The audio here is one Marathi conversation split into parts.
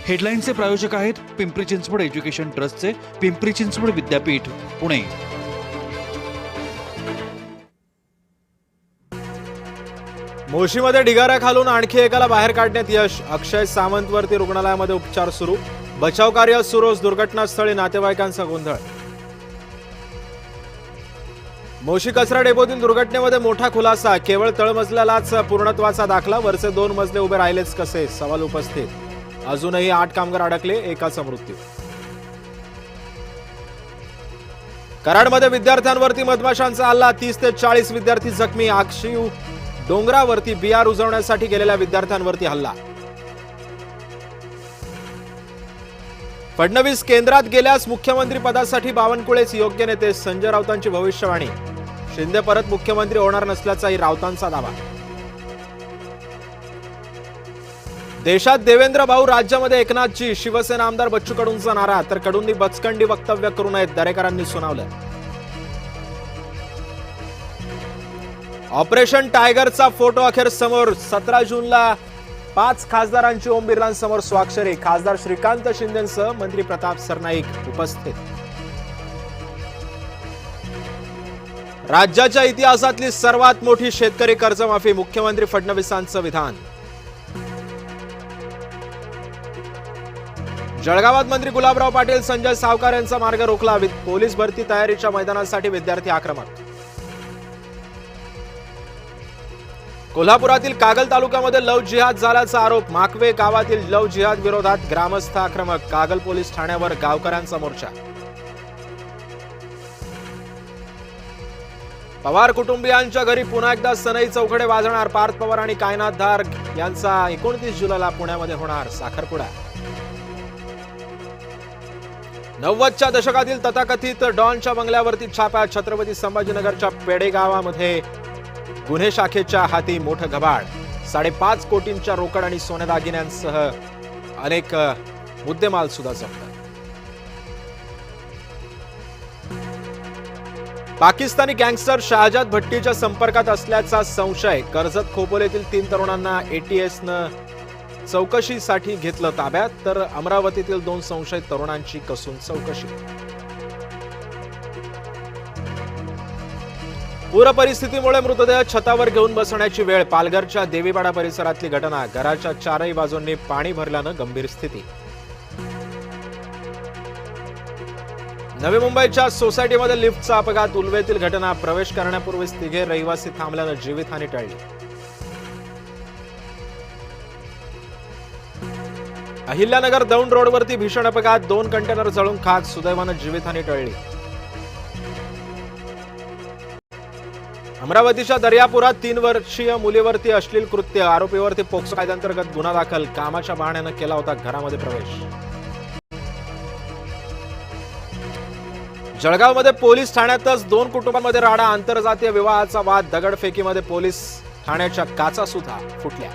हेडलाईनचे प्रायोजक आहेत पिंपरी चिंचवड एज्युकेशन ट्रस्टचे पिंपरी चिंचवड विद्यापीठ पुणे। मोशीमध्ये ढिगारा खालून आणखी एकाला बाहेर काढण्यात यश। अक्षय सावंतवर्ती रुग्णालयामध्ये उपचार सुरू। बचाव कार्य सुरूच, दुर्घटनास्थळी नातेवाईकांचा गोंधळ। मोशी कचरा डेपोतील दुर्घटनेमध्ये मोठा खुलासा। केवळ तळमजल्यालाच पूर्णत्वाचा दाखला, वरचे 2 मजले उभे राहिलेच कसे, सवाल उपस्थित। अजूनही 8 कामगार अडकले, एकाचा मृत्यू। कराडमध्ये विद्यार्थ्यांवरती मधमाशांचा हल्ला, 30 ते 40 विद्यार्थी जखमी। आक्षीव डोंगरावरती बिया रुजवण्यासाठी गेलेल्या विद्यार्थ्यांवरती हल्ला। फडणवीस केंद्रात गेल्यास मुख्यमंत्री पदासाठी बावनकुळेच योग्य नेते, संजय राऊतांची भविष्यवाणी। शिंदे परत मुख्यमंत्री होणार नसल्याचाही राऊतांचा दावा। देशात देवेंद्र भाऊ, राज्यामध्ये एकनाथजी। शिवसेना आमदार बच्चू कडूंचा नारा, तर कडूंनी बचकंडी वक्तव्य करू नयेत, दरेकरांनी सुनावलं। ऑपरेशन टायगरचा फोटो अखेर समोर। 17 जूनला 5 खासदारांची ओम बिर्लांसमोर स्वाक्षरी। खासदार श्रीकांत शिंदेंसह मंत्री प्रताप सरनाईक उपस्थित। राज्याच्या इतिहासातली सर्वात मोठी शेतकरी कर्जमाफी, मुख्यमंत्री फडणवीसांचं विधान। जळगावात मंत्री गुलाबराव पाटील, संजय सावकार यांचा मार्ग रोखला। पोलीस भरती तयारीच्या मैदानासाठी विद्यार्थी आक्रमक। कोल्हापुरातील कागल तालुक्यामध्ये लव्ह जिहाद झाल्याचा आरोप। माकवे गावातील लव्ह जिहाद विरोधात ग्रामस्थ आक्रमक। कागल पोलीस ठाण्यावर गावकऱ्यांचा मोर्चा। पवार कुटुंबियांच्या घरी पुन्हा एकदा सनई चौघडे वाजणार। पार्थ पवार आणि कायनाथ धार यांचा 29 जुलैला पुण्यामध्ये होणार साखरपुडा। 90च्या दशकातील तथाकथित डॉनच्या बंगल्यावरती छापा। छत्रपती संभाजीनगरच्या पेडे गावामध्ये गुन्हे शाखेच्या हाती मोठं घबाड। 5.5 कोटींच्या रोकड आणि सोने दागिन्यांसह अनेक मुद्देमाल सुद्धा जप्त। पाकिस्तानी गँगस्टर शहाजाद भट्टीच्या संपर्कात असल्याचा संशय। कर्जत खोपोलीतील 3 तरुणांना एटीएसनं चौकशीसाठी घेतलं ताब्यात, तर अमरावतीतील 2 संशयित तरुणांची कसून चौकशी। पूर परिस्थितीमुळे मृतदेह छतावर घेऊन बसण्याची वेळ। पालघरच्या देवीपाडा परिसरातली घटना। घराच्या 4ही बाजूंनी पाणी भरल्यानं गंभीर स्थिती। नवी मुंबईच्या सोसायटीमध्ये लिफ्टचा अपघात। उलवेतील घटना। प्रवेश करण्यापूर्वीच 3 रहिवासी थांबल्यानं जीवितहानी टळली। अहिल्यानगर दौंड रोडवरती भीषण अपघात। 2 कंटेनर जळून खाक। सुदैवानं जीवितहानी टळली। अमरावतीच्या दर्यापुरात 3 वर्षीय मुलीवरती अश्लील कृत्य। आरोपीवरती पोक्सो कायद्याअंतर्गत गुन्हा दाखल। कामाच्या बहाण्यानं केला होता घरामध्ये प्रवेश। जळगावमध्ये पोलीस ठाण्यातच 2 कुटुंबांमध्ये राडा। आंतरजातीय विवाहाचा वाद। दगडफेकीमध्ये पोलीस ठाण्याच्या काचा सुद्धा फुटल्या।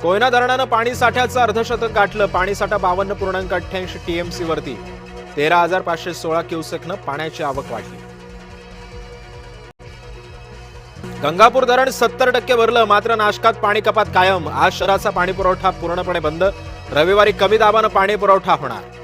कोयना धरणानं पाणी साठ्याचं अर्धशतक गाठलं। पाणीसाठा 52.88 टीएमसी वरती। 13,516 क्युसेकनं पाण्याची आवक वाढली। गंगापूर धरण 70% भरलं, मात्र नाशकात पाणी कपात कायम। आज शहराचा पाणी पुरवठा पूर्णपणे बंद। रविवारी कमी दाबानं पाणी पुरवठा होणार।